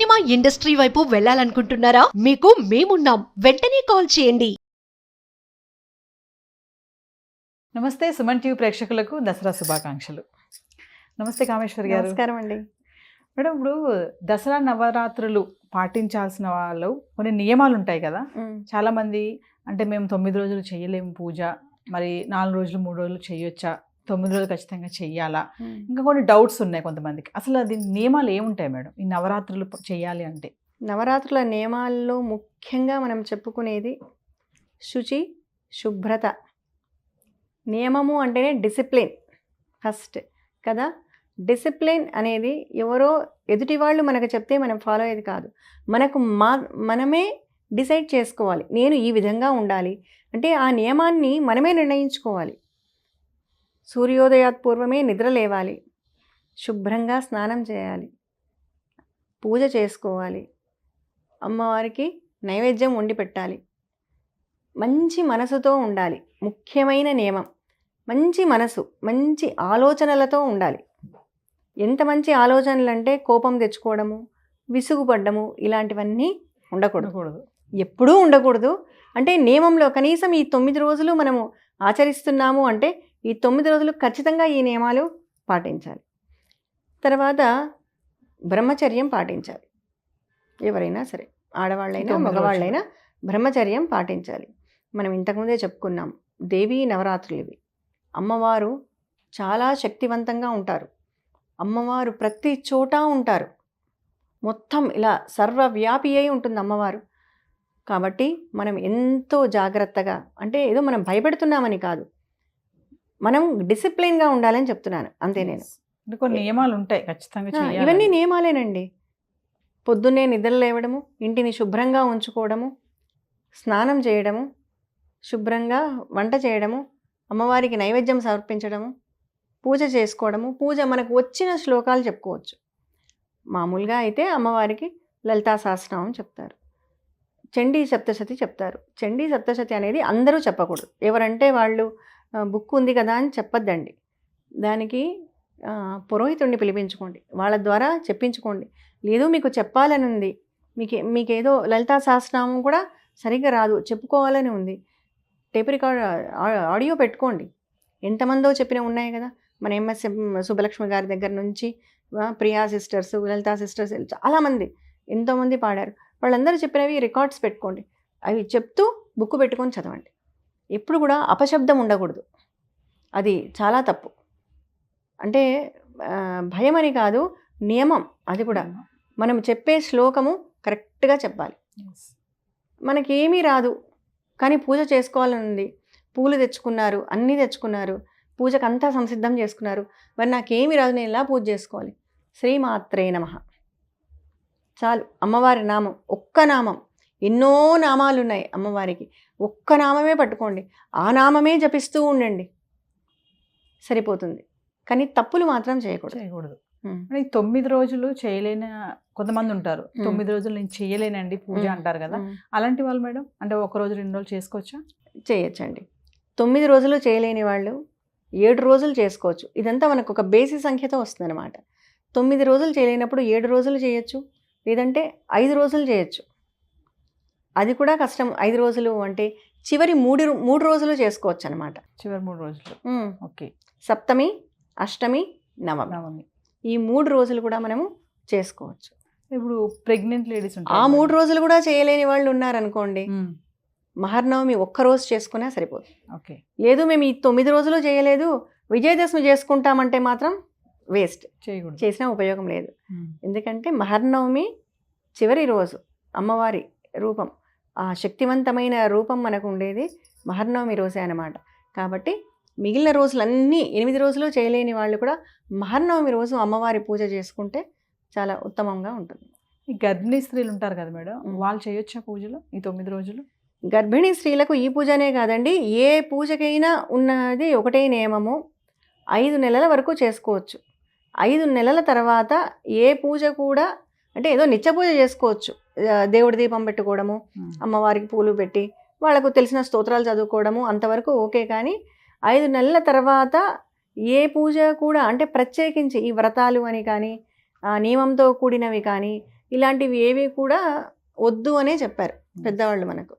Cinema industry వైపు వెళ్ళాలనుకుంటున్నారా? మీకు మేమున్నాం. వెంటనే కాల్ చేయండి. నమస్తే సుమన్ టీవీ ప్రేక్షకులకు దసరా శుభాకాంక్షలు. నమస్తే కామేశ్వరి గారు. నమస్కారం అండి. మేడం, ఇప్పుడు దసరా నవరాత్రులు పాటించాల్సిన వాళ్ళు కొన్ని నియమాలు ఉంటాయి కదా. చాలామంది అంటే మేము 9 రోజులు చేయలేము పూజ, మరి 4 రోజులు 3 రోజులు చేయొచ్చా, 9 రోజులు ఖచ్చితంగా చెయ్యాలా, ఇంకా కొన్ని డౌట్స్ ఉన్నాయి కొంతమందికి. అసలు అది నియమాలు ఏముంటాయి మేడం ఈ నవరాత్రులు చేయాలి అంటే? నవరాత్రుల నియమాల్లో ముఖ్యంగా మనం చెప్పుకునేది శుచి, శుభ్రత. నియమము అంటేనే డిసిప్లిన్ ఫస్ట్ కదా. డిసిప్లిన్ అనేది ఎవరో ఎదుటి వాళ్ళు మనకు చెప్తే మనం ఫాలో అయ్యేది కాదు. మనమే డిసైడ్ చేసుకోవాలి. నేను ఈ విధంగా ఉండాలి అంటే ఆ నియమాన్ని మనమే నిర్ణయించుకోవాలి. సూర్యోదయాత్ పూర్వమే నిద్ర లేవాలి, శుభ్రంగా స్నానం చేయాలి, పూజ చేసుకోవాలి, అమ్మవారికి నైవేద్యం వండి పెట్టాలి, మంచి మనసుతో ఉండాలి. ముఖ్యమైన నియమం మంచి మనసు, మంచి ఆలోచనలతో ఉండాలి. ఎంత మంచి ఆలోచనలు అంటే కోపం తెచ్చుకోవడము, విసుగుపడ్డము, ఇలాంటివన్నీ ఉండకూడదు, ఎప్పుడూ ఉండకూడదు. అంటే నియమంలో కనీసం ఈ 9 రోజులు మనము ఆచరిస్తున్నాము అంటే ఈ 9 రోజులు ఖచ్చితంగా ఈ నియమాలు పాటించాలి. తర్వాత బ్రహ్మచర్యం పాటించాలి. ఎవరైనా సరే, ఆడవాళ్ళైనా మగవాళ్ళైనా బ్రహ్మచర్యం పాటించాలి. మనం ఇంతకుముందే చెప్పుకున్నాం, దేవీ నవరాత్రులు ఇవి. అమ్మవారు చాలా శక్తివంతంగా ఉంటారు. అమ్మవారు ప్రతి చోట ఉంటారు. మొత్తం ఇలా సర్వవ్యాపి అయి ఉంటుంది అమ్మవారు. కాబట్టి మనం ఎంతో జాగ్రత్తగా, అంటే ఏదో మనం భయపెడుతున్నామని కాదు, మనం డిసిప్లిన్గా ఉండాలని చెప్తున్నాను అంతే. నేను కొన్ని నియమాలు ఉంటాయి ఖచ్చితంగా, ఇవన్నీ నియమాలేనండి. పొద్దున్నే నిద్ర లేవడము, ఇంటిని శుభ్రంగా ఉంచుకోవడము, స్నానం చేయడము, శుభ్రంగా వంట చేయడము, అమ్మవారికి నైవేద్యం సమర్పించడము, పూజ చేసుకోవడము. పూజ మనకు వచ్చిన శ్లోకాలు చెప్పుకోవచ్చు. మామూలుగా అయితే అమ్మవారికి లలితా సహస్రనామం చెప్తారు, చండీ సప్తశతి చెప్తారు. చండీ సప్తశతి అనేది అందరూ చెప్పకూడదు. ఎవరంటే వాళ్ళు బుక్ ఉంది కదా అని చెప్పొద్దండి. దానికి పురోహితుడిని పిలిపించుకోండి, వాళ్ళ ద్వారా చెప్పించుకోండి. లేదు మీకు చెప్పాలని ఉంది, మీకేదో లలితా సహస్రనామం కూడా సరిగ్గా రాదు, చెప్పుకోవాలని ఉంది, టేప్ రికార్డ్ ఆడియో పెట్టుకోండి. ఎంతమందో చెప్పిన ఉన్నాయి కదా. మన ఎంఎస్ సుబ్బలక్ష్మి గారి దగ్గర నుంచి ప్రియా సిస్టర్స్, లలితా సిస్టర్స్, చాలామంది ఎంతోమంది పాడారు. వాళ్ళందరూ చెప్పినవి రికార్డ్స్ పెట్టుకోండి. అవి చెప్తూ బుక్ పెట్టుకొని చదవండి. ఎప్పుడు కూడా అపశబ్దం ఉండకూడదు, అది చాలా తప్పు. అంటే భయం అని కాదు, నియమం. అది కూడా మనం చెప్పే శ్లోకము కరెక్ట్గా చెప్పాలి. మనకేమీ రాదు కానీ పూజ చేసుకోవాలని ఉంది, పూలు తెచ్చుకున్నారు, అన్నీ తెచ్చుకున్నారు, పూజకు అంతా సంసిద్ధం చేసుకున్నారు, మరి నాకేమీ రాదు, నేను ఎలా పూజ చేసుకోవాలి? శ్రీమాత్రే నమః చాలు. అమ్మవారి నామం, ఒక్క నామం. ఎన్నో నామాలు ఉన్నాయి అమ్మవారికి, ఒక్క నామమే పట్టుకోండి, ఆ నామమే జపిస్తూ ఉండండి, సరిపోతుంది. కానీ తప్పులు మాత్రం చేయకూడదు. 9 రోజులు చేయలేని కొంతమంది ఉంటారు. 9 రోజులు నేను చేయలేనండి పూజ అంటారు కదా. అలాంటి వాళ్ళు మేడం, అంటే 1 రోజు 2 రోజులు చేసుకోవచ్చా? చేయొచ్చండి. 9 రోజులు చేయలేని వాళ్ళు 7 రోజులు చేసుకోవచ్చు. ఇదంతా మనకు ఒక బేసి సంఖ్యతో వస్తుంది అనమాట. 9 రోజులు చేయలేనప్పుడు 7 రోజులు చేయొచ్చు, లేదంటే 5 రోజులు చేయొచ్చు. అది కూడా కష్టం. 5 రోజులు అంటే చివరి 3 రోజులు చేసుకోవచ్చు అనమాట. చివరి 3 రోజులు. ఓకే. సప్తమి, అష్టమి, నవమి, ఈ 3 రోజులు కూడా మనము చేసుకోవచ్చు. ఇప్పుడు ప్రెగ్నెంట్ లేడీస్ ఉంటారు, ఆ 3 రోజులు కూడా చేయలేని వాళ్ళు ఉన్నారనుకోండి, మహర్నవమి ఒక్కరోజు చేసుకున్నా సరిపోతుంది. ఓకే. లేదు మేము ఈ 9 రోజులు చేయలేదు, విజయదశమి చేసుకుంటామంటే మాత్రం వేస్ట్, చేసినా ఉపయోగం లేదు. ఎందుకంటే మహర్నవమి చివరి రోజు, అమ్మవారి రూపం, ఆ శక్తివంతమైన రూపం మనకు ఉండేది మహర్నవమి రోజే అన్నమాట. కాబట్టి మిగిలిన రోజులన్నీ 8 రోజులు చేయలేని వాళ్ళు కూడా మహర్నవమి రోజు అమ్మవారి పూజ చేసుకుంటే చాలా ఉత్తమంగా ఉంటుంది. ఈ గర్భిణీ స్త్రీలు ఉంటారు కదా మేడం, వాళ్ళు చేయొచ్చా పూజలు ఈ 9 రోజులు? గర్భిణీ స్త్రీలకు ఈ పూజనే కాదండి, ఏ పూజకైనా ఉన్నది ఒకటే నియమము. 5 నెలల వరకు చేసుకోవచ్చు. 5 నెలల తర్వాత ఏ పూజ కూడా, అంటే ఏదో నిత్య పూజ చేసుకోవచ్చు, దేవుడి దీపం పెట్టుకోవడము, అమ్మవారికి పూలు పెట్టి వాళ్ళకు తెలిసిన స్తోత్రాలు చదువుకోవడము, అంతవరకు ఓకే. కానీ 5 నెలల తర్వాత ఏ పూజ కూడా, అంటే ప్రత్యేకించి ఈ వ్రతాలు అని కానీ నియమంతో కూడినవి కానీ ఇలాంటివి ఏవి కూడా వద్దు అనే చెప్పారు పెద్దవాళ్ళు మనకు.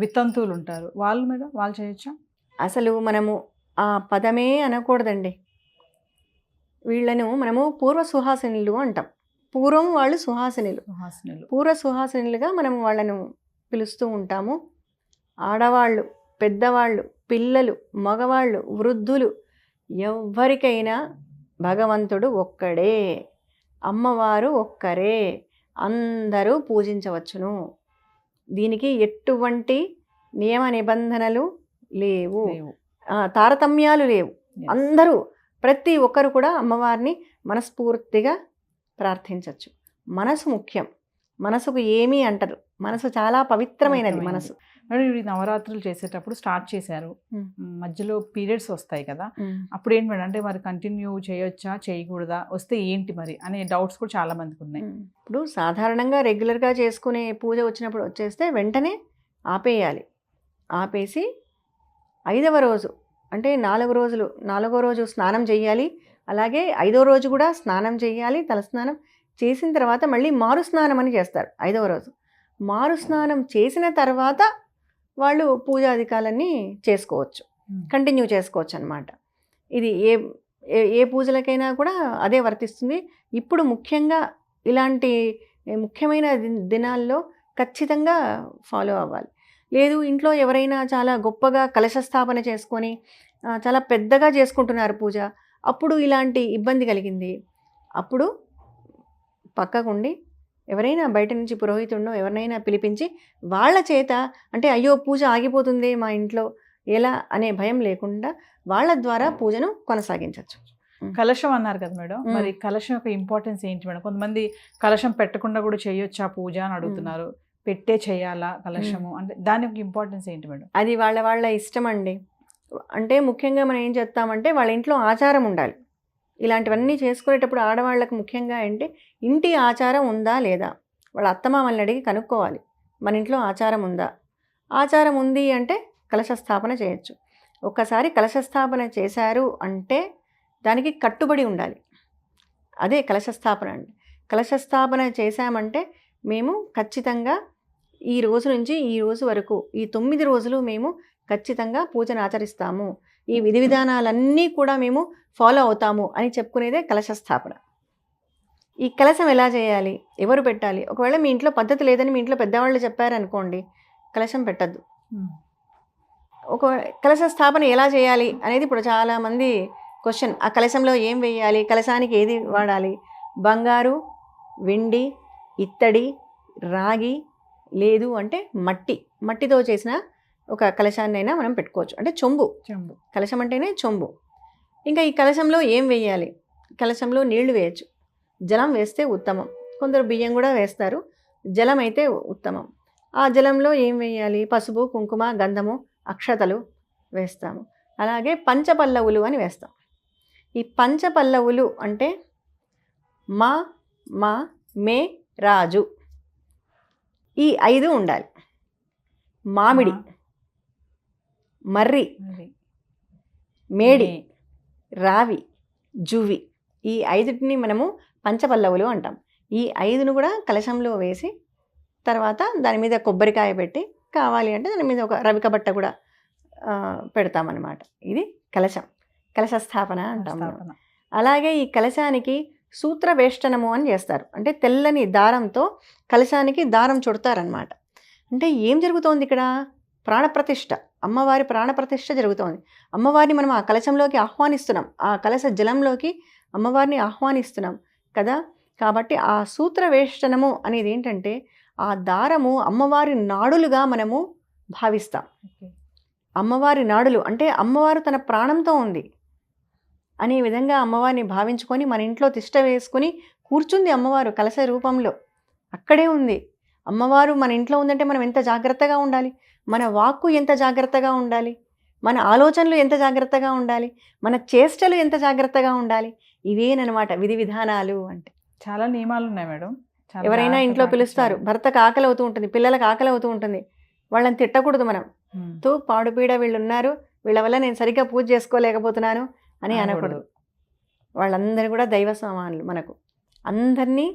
వితంతువులు ఉంటారు వాళ్ళు మేడం, వాళ్ళు చేయొచ్చా? అసలు మనము ఆ పదమే అనకూడదండి. వీళ్ళను మనము పూర్వ సుహాసినులు అంటాం. పూర్వం వాళ్ళు సుహాసినులు, సుహాసినులు. పూర్వ సుహాసినులుగా మనం వాళ్ళను పిలుస్తూ ఉంటాము. ఆడవాళ్ళు, పెద్దవాళ్ళు, పిల్లలు, మగవాళ్ళు, వృద్ధులు, ఎవ్వరికైనా భగవంతుడు ఒక్కడే, అమ్మవారు ఒక్కరే, అందరూ పూజించవచ్చును. దీనికి ఎటువంటి నియమ నిబంధనలు లేవు, లేవు. తారతమ్యాలు లేవు. Yes. అందరూ ప్రతి ఒక్కరు కూడా అమ్మవారిని మనస్ఫూర్తిగా ప్రార్థించవచ్చు. మనసు ముఖ్యం. మనసుకు ఏమీ అంటరు. మనసు చాలా పవిత్రమైనది మనసు. మేడం ఈ నవరాత్రులు చేసేటప్పుడు స్టార్ట్ చేశారు, మధ్యలో పీరియడ్స్ వస్తాయి కదా, అప్పుడు ఏంటి మేడం అంటే మరి కంటిన్యూ చేయొచ్చా చేయకూడదా, వస్తే ఏంటి మరి అనే డౌట్స్ కూడా చాలా మందికి ఉన్నాయి. ఇప్పుడు సాధారణంగా రెగ్యులర్గా చేసుకునే పూజ వచ్చినప్పుడు వచ్చేస్తే వెంటనే ఆపేయాలి. ఆపేసి 5వ రోజు అంటే 4 రోజు స్నానం చేయాలి. అలాగే 5వ రోజు కూడా స్నానం చేయాలి. తలస్నానం చేసిన తర్వాత మళ్ళీ మారు స్నానం అని చేస్తారు 5వ రోజు. మారు స్నానం చేసిన తర్వాత వాళ్ళు పూజాధికాలన్నీ చేసుకోవచ్చు, కంటిన్యూ చేసుకోవచ్చు అన్నమాట. ఇది ఏ పూజలకైనా కూడా అదే వర్తిస్తుంది. ఇప్పుడు ముఖ్యంగా ఇలాంటి ముఖ్యమైన దినాల్లో ఖచ్చితంగా ఫాలో అవ్వాలి. లేదు ఇంట్లో ఎవరైనా చాలా గొప్పగా కలశ స్థాపన చేసుకొని చాలా పెద్దగా చేసుకుంటున్నారు పూజ, అప్పుడు ఇలాంటి ఇబ్బంది కలిగింది, అప్పుడు పక్కకుండి ఎవరైనా బయట నుంచి పురోహితుడినో ఎవరినైనా పిలిపించి వాళ్ళ చేత, అంటే అయ్యో పూజ ఆగిపోతుంది మా ఇంట్లో ఎలా అనే భయం లేకుండా వాళ్ళ ద్వారా పూజను కొనసాగించవచ్చు. కలశం అన్నారు కదా మేడం, మరి కలశం యొక్క ఇంపార్టెన్స్ ఏంటి మేడం? కొంతమంది కలశం పెట్టకుండా కూడా చేయొచ్చా పూజ అని అడుగుతున్నారు, పెట్టే చేయాలా కలశము అంటే దాని యొక్క ఇంపార్టెన్స్ ఏంటి మేడం? అది వాళ్ళ ఇష్టం అండి. అంటే ముఖ్యంగా మనం ఏం చేస్తామంటే వాళ్ళ ఇంట్లో ఆచారం ఉండాలి. ఇలాంటివన్నీ చేసుకునేటప్పుడు ఆడవాళ్ళకు ముఖ్యంగా అంటే ఇంటి ఆచారం ఉందా లేదా, వాళ్ళ అత్తమామల్ని అడిగి కనుక్కోవాలి మన ఇంట్లో ఆచారం ఉందా. ఆచారం ఉంది అంటే కలశ స్థాపన చేయొచ్చు. ఒక్కసారి కలశ స్థాపన చేశారు అంటే దానికి కట్టుబడి ఉండాలి. అదే కలశ స్థాపన అండి. కలశ స్థాపన చేశామంటే మేము ఖచ్చితంగా ఈ రోజు నుంచి ఈ రోజు వరకు ఈ 9 రోజులు మేము ఖచ్చితంగా పూజను ఆచరిస్తాము, ఈ విధి విధానాలన్నీ కూడా మేము ఫాలో అవుతాము అని చెప్పుకునేదే కలశ స్థాపన. ఈ కలశం ఎలా చేయాలి, ఎవరు పెట్టాలి? ఒకవేళ మీ ఇంట్లో పద్ధతి లేదని మీ ఇంట్లో పెద్దవాళ్ళు చెప్పారనుకోండి, కలశం పెట్టద్దు. ఒక కలశ స్థాపన ఎలా చేయాలి అనేది ఇప్పుడు చాలామంది క్వశ్చన్. ఆ కలశంలో ఏం వేయాలి, కలశానికి ఏది వాడాలి? బంగారు, వెండి, ఇత్తడి, రాగి, లేదు అంటే మట్టితో చేసిన ఒక కలశాన్నైనా మనం పెట్టుకోవచ్చు. అంటే చెంబు, కలశం అంటేనే చెంబు. ఇంకా ఈ కలశంలో ఏం వేయాలి? కలశంలో నీళ్లు వేయచ్చు, జలం వేస్తే ఉత్తమం. కొందరు బియ్యం కూడా వేస్తారు, జలం అయితే ఉత్తమం. ఆ జలంలో ఏం వేయాలి? పసుపు, కుంకుమ, గంధము, అక్షతలు వేస్తాము. అలాగే పంచపల్లవులు అని వేస్తాం. ఈ పంచపల్లవులు అంటే మా మే రాజు, ఈ 5 ఉండాలి. మామిడి, మర్రి, మేడి, రావి, జువి, ఈ 5టిని మనము పంచపల్లవులు అంటాం. ఈ 5ను కూడా కలశంలో వేసి తర్వాత దాని మీద కొబ్బరికాయ పెట్టి, కావాలి అంటే దాని మీద ఒక రవిక బట్ట కూడా పెడతామన్నమాట. ఇది కలశం, కలశ స్థాపన అంటాం. అలాగే ఈ కలశానికి సూత్రవేష్టనము అని చేస్తారు. అంటే తెల్లని దారంతో కలశానికి దారం చుడతారనమాట. అంటే ఏం జరుగుతోంది ఇక్కడ? ప్రాణప్రతిష్ఠ, అమ్మవారి ప్రాణప్రతిష్ఠ జరుగుతోంది. అమ్మవారిని మనం ఆ కలశంలోకి ఆహ్వానిస్తున్నాం, ఆ కలశ జలంలోకి అమ్మవారిని ఆహ్వానిస్తున్నాం కదా. కాబట్టి ఆ సూత్రవేష్టనము అనేది ఏంటంటే ఆ దారము అమ్మవారి నాడులుగా మనము భావిస్తాం. అమ్మవారి నాడులు అంటే అమ్మవారు తన ప్రాణంతో ఉంది అనే విధంగా అమ్మవారిని భావించుకొని మన ఇంట్లో తిష్ట వేసుకొని కూర్చుంది అమ్మవారు కలశ రూపంలో, అక్కడే ఉంది అమ్మవారు. మన ఇంట్లో ఉందంటే మనం ఎంత జాగ్రత్తగా ఉండాలి, మన వాక్కు ఎంత జాగ్రత్తగా ఉండాలి, మన ఆలోచనలు ఎంత జాగ్రత్తగా ఉండాలి, మన చేష్టలు ఎంత జాగ్రత్తగా ఉండాలి. ఇవేనమాట విధి విధానాలు అంటే. చాలా నియమాలు ఉన్నాయి మేడం. ఎవరైనా ఇంట్లో పిలుస్తారు, భర్తకు ఆకలి అవుతూ ఉంటుంది, పిల్లలకు ఆకలి అవుతూ ఉంటుంది, వాళ్ళని తిట్టకూడదు మనం. పాడుపీడ వీళ్ళు ఉన్నారు, వీళ్ళ వల్ల నేను సరిగ్గా పూజ చేసుకోలేకపోతున్నాను అని అనకూడదు. వాళ్ళందరూ కూడా దైవ సమానులు మనకు. అందరినీ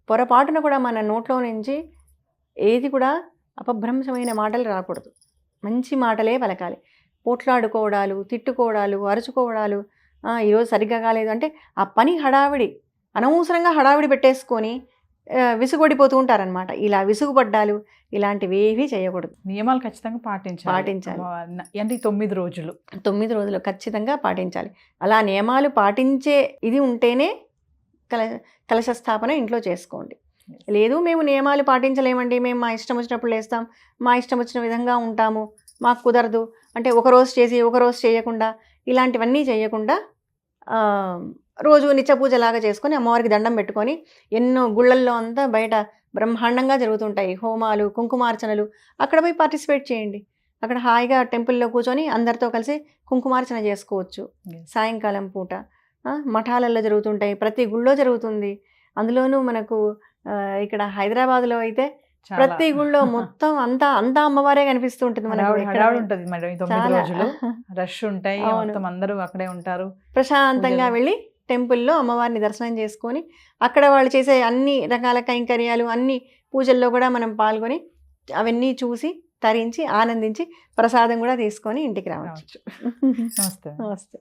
పొరపాటున కూడా మన నోట్లో నుంచి ఏది కూడా అపభ్రంశమైన మాటలు రాకూడదు. మంచి మాటలే పలకాలి. పోట్లాడుకోవడాలు, తిట్టుకోవడాలు, అరుచుకోవడాలు, ఈరోజు సరిగ్గా కాలేదు అంటే ఆ పని హడావిడి, అనవసరంగా హడావిడి పెట్టేసుకొని విసుగొడిపోతూ ఉంటారనమాట. ఇలా విసుగుపడ్డాలు ఇలాంటివి ఏవీ చేయకూడదు. నియమాలు ఖచ్చితంగా పాటించాలి. అంటే 9 రోజులు 9 రోజులు ఖచ్చితంగా పాటించాలి. అలా నియమాలు పాటించే ఇది ఉంటేనే కలశ స్థాపన ఇంట్లో చేసుకోండి. లేదు మేము నియమాలు పాటించలేమండి, మేము మా ఇష్టం వచ్చినప్పుడు లేస్తాం, మా ఇష్టం వచ్చిన విధంగా ఉంటాము, మాకు కుదరదు అంటే ఒకరోజు చేసి ఒకరోజు చేయకుండా, ఇలాంటివన్నీ చేయకుండా రోజు నిత్య పూజలాగా చేసుకొని అమ్మవారికి దండం పెట్టుకొని, ఎన్నో గుళ్ళల్లో అంతా బయట బ్రహ్మాండంగా జరుగుతుంటాయి హోమాలు, కుంకుమార్చనలు, అక్కడ పోయి పార్టిసిపేట్ చేయండి. అక్కడ హాయిగా టెంపుల్లో కూర్చొని అందరితో కలిసి కుంకుమార్చన చేసుకోవచ్చు. సాయంకాలం పూట మఠాలలో జరుగుతుంటాయి, ప్రతి గుళ్ళో జరుగుతుంది. అందులోనూ మనకు ఇక్కడ హైదరాబాద్లో అయితే ప్రతి గుళ్ళో మొత్తం అంతా అమ్మవారే కనిపిస్తూ ఉంటుంది. రష్ ఉంటాయి, అందరూ అక్కడే ఉంటారు. ప్రశాంతంగా వెళ్ళి టెంపుల్లో అమ్మవారిని దర్శనం చేసుకొని అక్కడ వాళ్ళు చేసే అన్ని రకాల కైంకర్యాలు, అన్ని పూజల్లో కూడా మనం పాల్గొని అవన్నీ చూసి తరించి ఆనందించి ప్రసాదం కూడా తీసుకొని ఇంటికి రావచ్చు. నమస్తే. నమస్తే.